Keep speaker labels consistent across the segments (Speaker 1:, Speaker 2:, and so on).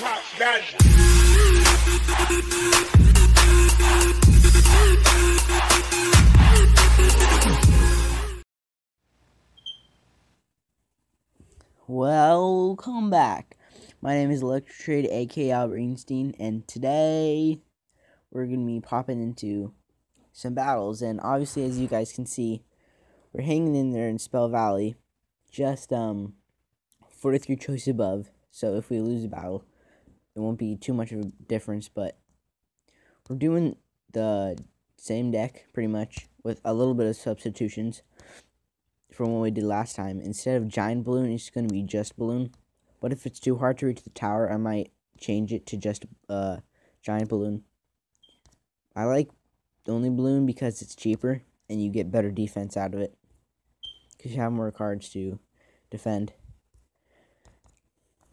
Speaker 1: Pop that.
Speaker 2: Welcome back. My name is elixirtrade, aka Albert Einstein, and today we're going to be popping into some battles. And obviously, as you guys can see, we're hanging in there in Spell Valley, just 43 choice above. So if we lose a battle, it won't be too much of a difference. But we're doing the same deck pretty much with a little bit of substitutions from what we did last time. Instead of giant balloon, it's going to be just balloon. But if it's too hard to reach the tower, I might change it to just giant balloon. I like only balloon because it's cheaper and you get better defense out of it because you have more cards to defend.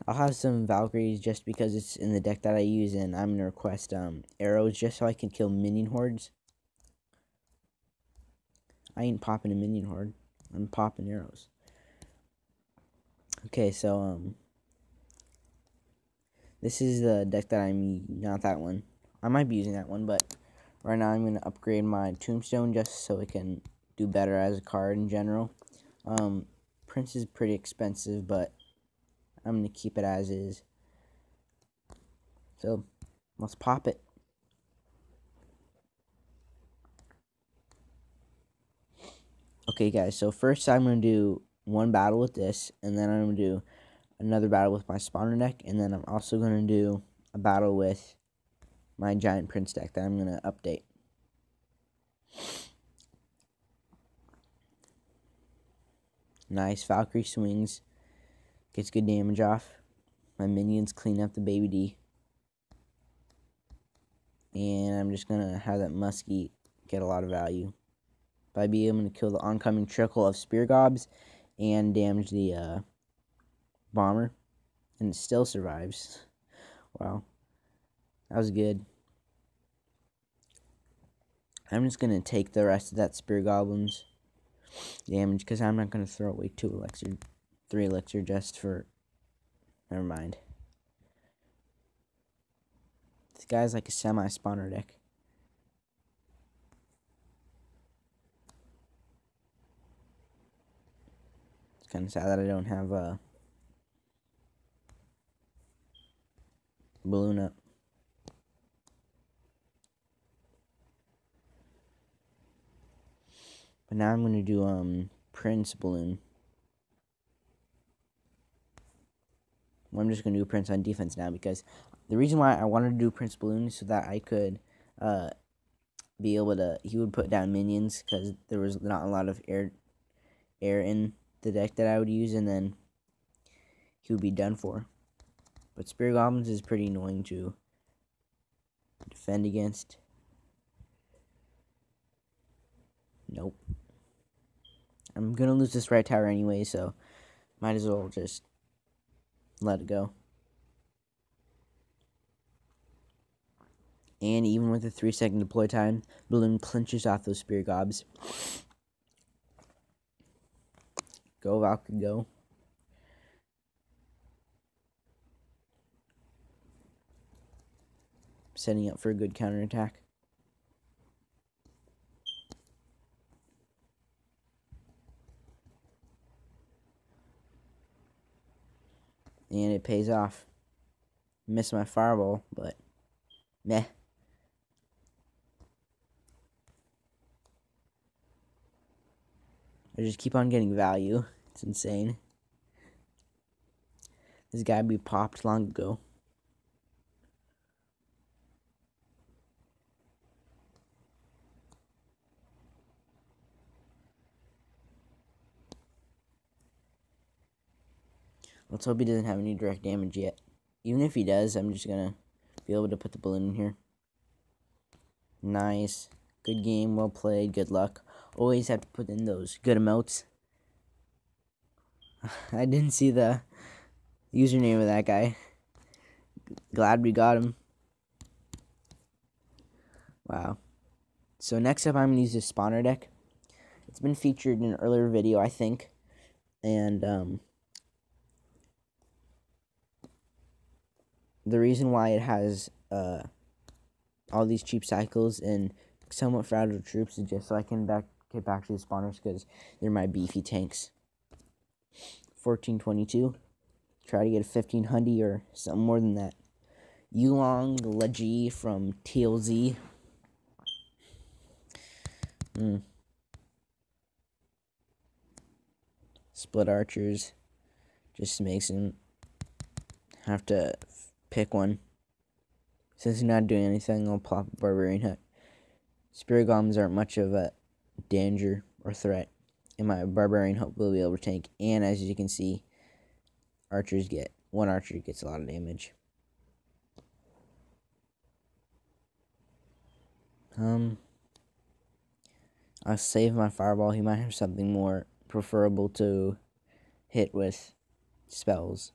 Speaker 2: I'll have some Valkyries just because it's in the deck that I use, and I'm going to request arrows just so I can kill minion hordes. I ain't popping a minion horde. I'm popping arrows. Okay, so this is the deck that I'm not that one. I might be using that one, but right now I'm going to upgrade my tombstone just so it can do better as a card in general. Prince is pretty expensive, but I'm going to keep it as is. So let's pop it. Okay, guys, so first I'm going to do one battle with this, and then I'm going to do another battle with my spawner deck, and then I'm also going to do a battle with my giant prince deck that I'm going to update. Nice, Valkyrie swings, gets good damage off. My minions clean up the baby D. And I'm just going to have that muskie get a lot of value. By being able to kill the oncoming trickle of spear gobs and damage the bomber, and it still survives. Wow, that was good. I'm just gonna take the rest of that spear goblin's damage because I'm not gonna throw away 3 elixir just for. Never mind. This guy's like a semi-spawner deck. Kind of sad that I don't have a balloon up. But now I'm going to do Prince balloon. Well, I'm just going to do Prince on defense now because the reason why I wanted to do Prince balloon is so that I could be able to. He would put down minions because there was not a lot of air in the deck that I would use, and then he would be done for. But Spear Goblins is pretty annoying to defend against. Nope. I'm gonna lose this right tower anyway, so might as well just let it go. And even with a 3-second deploy time, balloon clinches off those Spear Gobs. Go, Valkyrie, go. Setting up for a good counterattack. And it pays off. Missed my fireball, but meh. I just keep on getting value. It's insane. This guy be popped long ago. Let's hope he doesn't have any direct damage yet. Even if he does, I'm just gonna be able to put the balloon in here. Nice. Good game, well played, good luck. Always have to put in those good emotes. I didn't see the username of that guy. Glad we got him. Wow. So next up, I'm going to use this spawner deck. It's been featured in an earlier video, I think. And the reason why it has all these cheap cycles and somewhat fragile troops is just so I can get back to the spawners because they're my beefy tanks. 1422. Try to get a 1500 or something more than that. Yulong Leji from TLZ. Split archers. Just makes him have to pick one. Since he's not doing anything, I'll plop a barbarian hut. Spirit goblins aren't much of a danger or threat, and my barbarian hut will be able to tank. And as you can see, one archer gets a lot of damage. I'll save my fireball. He might have something more preferable to hit with spells,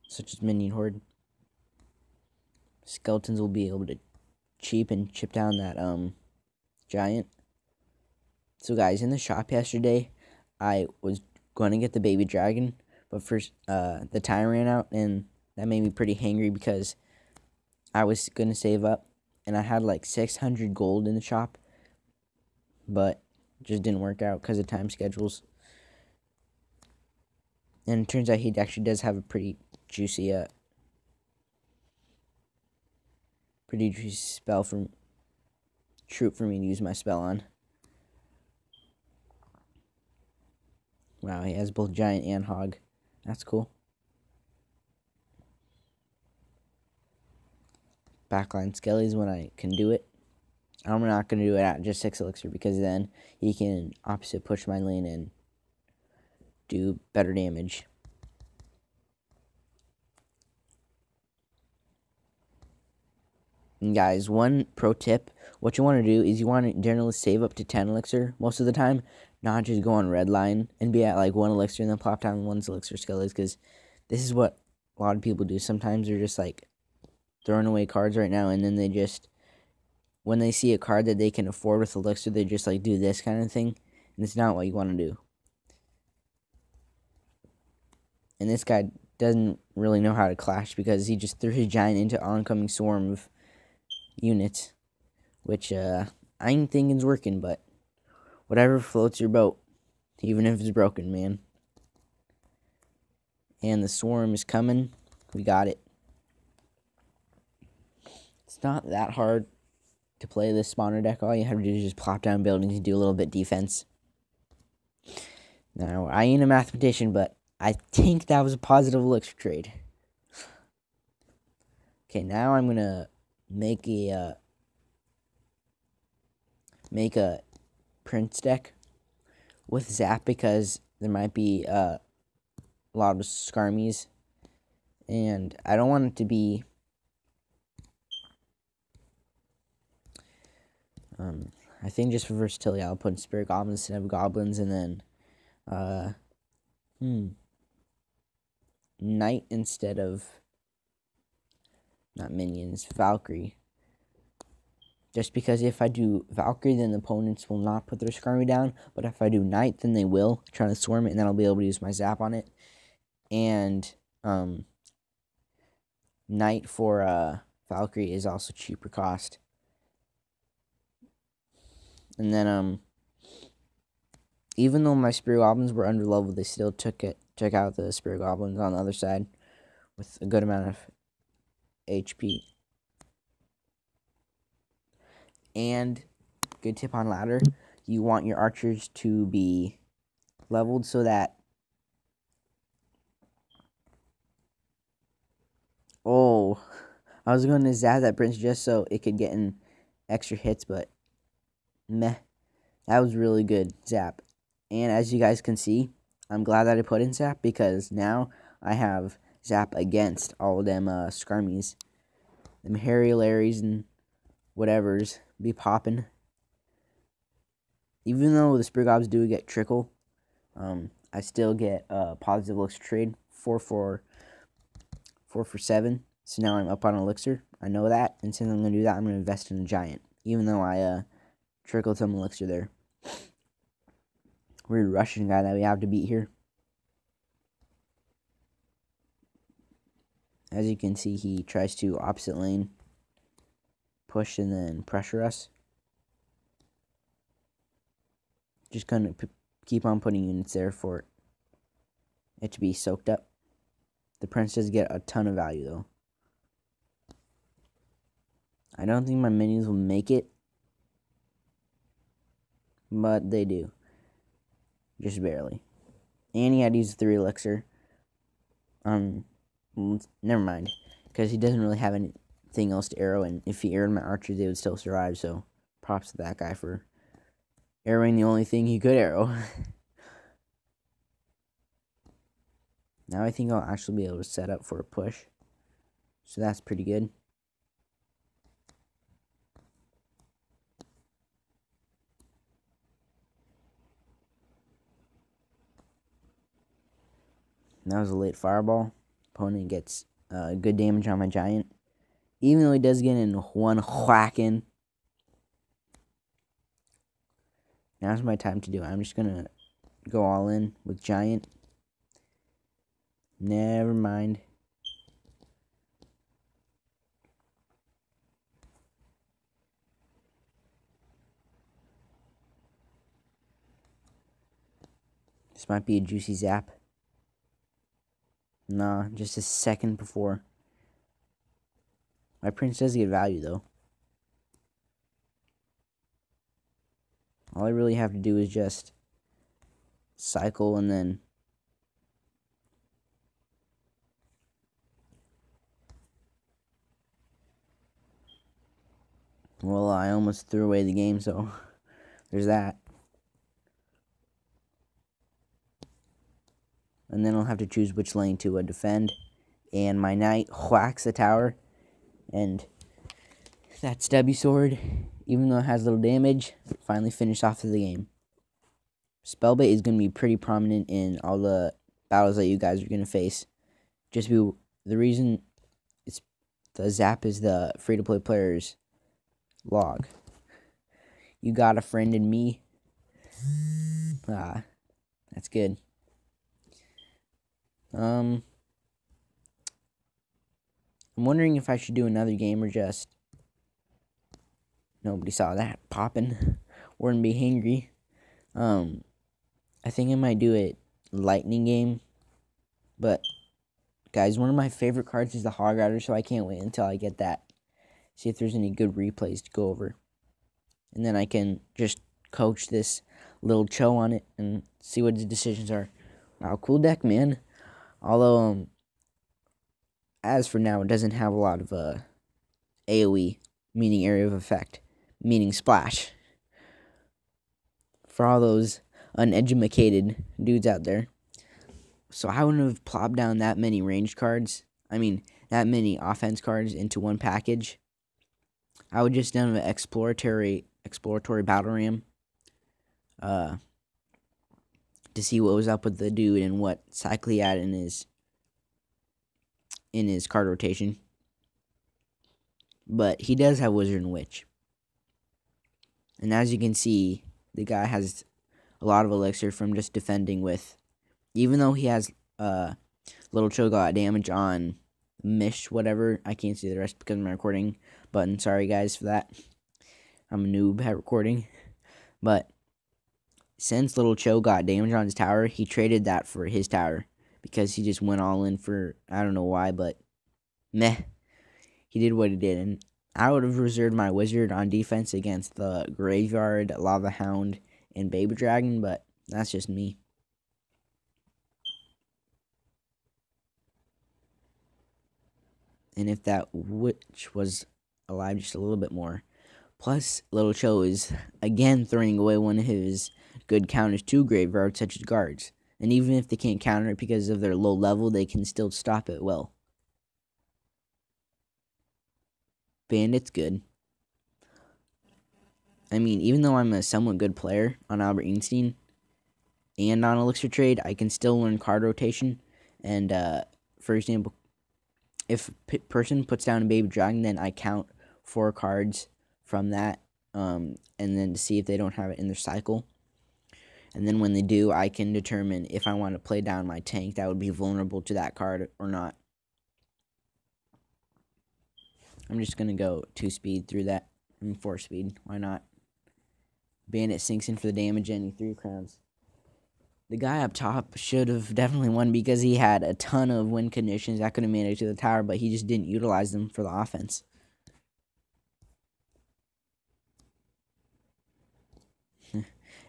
Speaker 2: such as minion horde. Skeletons will be able to chip down that giant. So guys, in the shop yesterday, I was going to get the baby dragon, but first the time ran out, and that made me pretty hangry because I was going to save up, and I had like 600 gold in the shop, but just didn't work out because of time schedules. And it turns out he actually does have a pretty juicy spell from troop for me to use my spell on. Wow, he has both giant and hog. That's cool. Backline skellies when I can do it. I'm not going to do it at just 6 elixir because then he can opposite push my lane and do better damage. And guys, one pro tip, what you want to do is you want to generally save up to 10 elixir most of the time, not just go on red line and be at like 1 elixir and then plop down 1 elixir skellies, because this is what a lot of people do. Sometimes they're just like throwing away cards right now, and then they just, when they see a card that they can afford with elixir, they just like do this kind of thing, and it's not what you want to do. And this guy doesn't really know how to clash because he just threw his giant into oncoming swarm of units, which I ain't thinking is working, but whatever floats your boat, even if it's broken, man. And the swarm is coming. We got it. It's not that hard to play this spawner deck. All you have to do is just plop down buildings and do a little bit defense. Now, I ain't a mathematician, but I think that was a positive elixir trade. Okay, now I'm gonna make a prince deck with zap because there might be a lot of skarmies, and I don't want it to be I think just for versatility I'll put in spirit goblins instead of goblins, and then knight instead of, not minions, Valkyrie. Just because if I do Valkyrie, then the opponents will not put their Skarmy down. But if I do Knight, then they will try to swarm it, and then I'll be able to use my Zap on it. And Knight for Valkyrie is also cheaper cost. And then even though my Spirit Goblins were under level, they still took out the Spirit Goblins on the other side with a good amount of HP. And good tip on ladder, you want your archers to be leveled so that I was going to zap that prince just so it could get in extra hits, but meh, that was really good zap. And as you guys can see, I'm glad that I put in zap because now I have zap against all of them skarmies, them Harry Larrys and whatever's be popping. Even though the Spirit Gobs do get trickle, I still get positive elixir trade 4 for 7. So now I'm up on elixir. I know that, and since I'm gonna do that, I'm gonna invest in a giant. Even though I trickled some elixir there. Weird Russian guy that we have to beat here. As you can see, he tries to opposite lane, push, and then pressure us. Just gonna keep on putting units there for it to be soaked up. The prince does get a ton of value, though. I don't think my minions will make it, but they do. Just barely. And he had to use 3 elixir. Never mind, because he doesn't really have anything else to arrow, and if he arrowed my archers, they would still survive, so props to that guy for arrowing the only thing he could arrow. Now I think I'll actually be able to set up for a push, so that's pretty good. That was a late fireball. Opponent gets good damage on my giant, even though he does get in one whacking. Now's my time to do it. I'm just gonna go all in with giant. Never mind. This might be a juicy zap. Nah, just a second before. My prince does get value, though. All I really have to do is just cycle and then well, I almost threw away the game, so there's that. And then I'll have to choose which lane to defend. And my knight whacks the tower. And that stubby sword, even though it has little damage, finally finished off of the game. Spellbait is going to be pretty prominent in all the battles that you guys are going to face. The reason it's the zap is the free-to-play players log. You got a friend in me. That's good. I'm wondering if I should do another game or just nobody saw that popping. Wouldn't be hangry. I think I might do a lightning game, but guys, one of my favorite cards is the Hog Rider, so I can't wait until I get that. See if there's any good replays to go over, and then I can just coach this little Cho on it and see what the decisions are. Wow, cool deck, man. Although, as for now, it doesn't have a lot of AoE, meaning area of effect, meaning splash. For all those uneducated dudes out there. So I wouldn't have plopped down that many ranged cards. I mean, that many offense cards into one package. I would just done an exploratory battle ram. To see what was up with the dude and what cycle he had in his card rotation. But he does have Wizard and Witch. And as you can see, the guy has a lot of elixir from just defending with, even though he has Little Cho got damage on Mish, whatever. I can't see the rest because of my recording button. Sorry guys for that. I'm a noob at recording. But since Little Cho got damage on his tower, he traded that for his tower. Because he just went all in for, I don't know why, but meh. He did what he did. And I would have reserved my wizard on defense against the Graveyard, Lava Hound, and Baby Dragon, but that's just me. And if that witch was alive just a little bit more. Plus, Little Cho is, again, throwing away one of his good counters to Graveyard, such as guards. And even if they can't counter it because of their low level, they can still stop it well. Bandit's good. I mean, even though I'm a somewhat good player on Albert Einstein and on Elixir Trade, I can still learn card rotation. And, for example, if a person puts down a Baby Dragon, then I count 4 cards from that, and then to see if they don't have it in their cycle. And then when they do, I can determine if I want to play down my tank that would be vulnerable to that card or not. I'm just going to go 2-speed through that. 4-speed. Why not? Bandit sinks in for the damage and he 3 crowns. The guy up top should have definitely won because he had a ton of win conditions that could have made it to the tower, but he just didn't utilize them for the offense.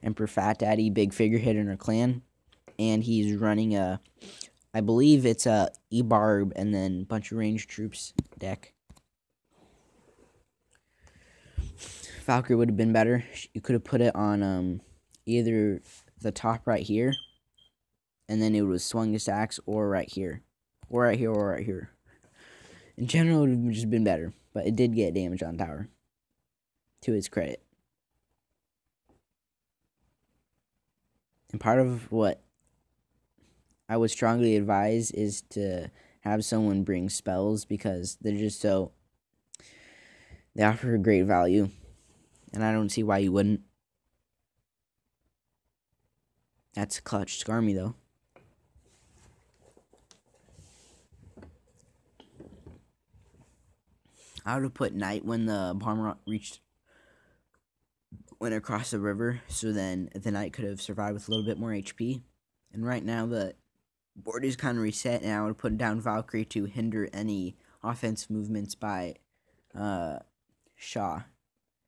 Speaker 2: Emperor Fat Daddy, big figurehead in our clan, and he's running a, I believe it's a E-Barb and then a bunch of ranged troops deck. Valkyrie would have been better. You could have put it on either the top right here, and then it would have swung his axe, or right here, or right here, or right here. In general, it would have just been better, but it did get damage on tower, to its credit. And part of what I would strongly advise is to have someone bring spells, because they're just so, they offer great value, and I don't see why you wouldn't. That's clutch. Scar me, though. I would have put Knight when the bomber went across the river, so then the Knight could have survived with a little bit more HP. And right now the board is kind of reset, and I would have put down Valkyrie to hinder any offensive movements by Shaw.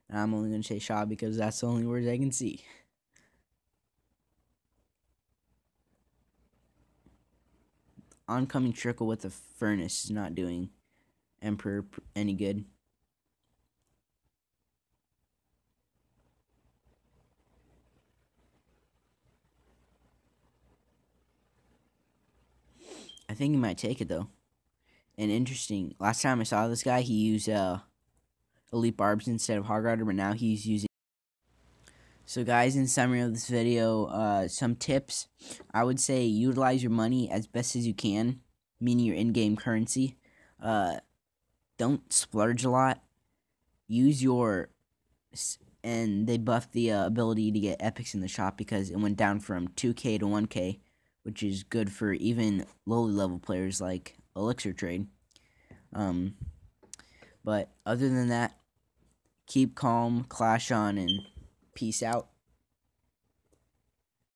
Speaker 2: And I'm only going to say Shaw because that's the only words I can see. Oncoming trickle with the furnace is not doing Emperor any good. I think he might take it, though. And interesting, last time I saw this guy, he used Elite Barbs instead of Hog Rider, but now he's using... So guys, in summary of this video, some tips. I would say utilize your money as best as you can, meaning your in-game currency. Don't splurge a lot. Use your... And they buffed the ability to get epics in the shop because it went down from 2k to 1k, which is good for even lowly level players like elixirtrade. But other than that, keep calm, clash on, and peace out.